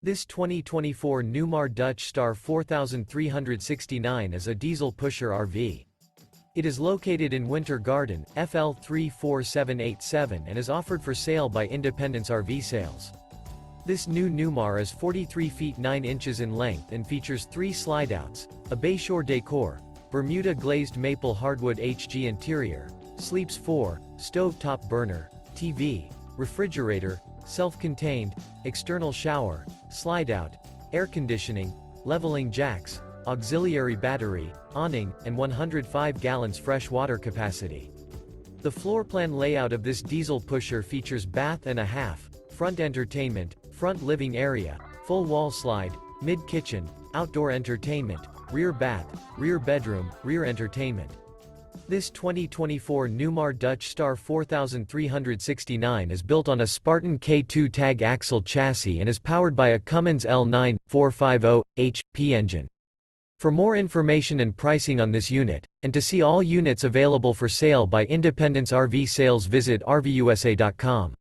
This 2024 Newmar Dutch Star 4369 is a diesel pusher RV. It is located in Winter Garden, FL 34787 and is offered for sale by Independence RV Sales. This new Newmar is 43 feet 9 inches in length and features 3 slideouts, a Bayshore Decor, Bermuda Glazed Maple Hardwood-HG interior, sleeps 4, stove-top burner, TV, refrigerator, self-contained, external shower, slide-out, air conditioning, leveling jacks, auxiliary battery, awning, and 105 gallons fresh water capacity. The floor plan layout of this diesel pusher features bath and a half, front entertainment, front living area, full wall slide, mid-kitchen, outdoor entertainment, rear bath, rear bedroom, rear entertainment. This 2024 Newmar Dutch Star 4369 is built on a Spartan K2 Tag Axle chassis and is powered by a Cummins L9 450-HP engine. For more information and pricing on this unit, and to see all units available for sale by Independence RV Sales, visit RVUSA.com.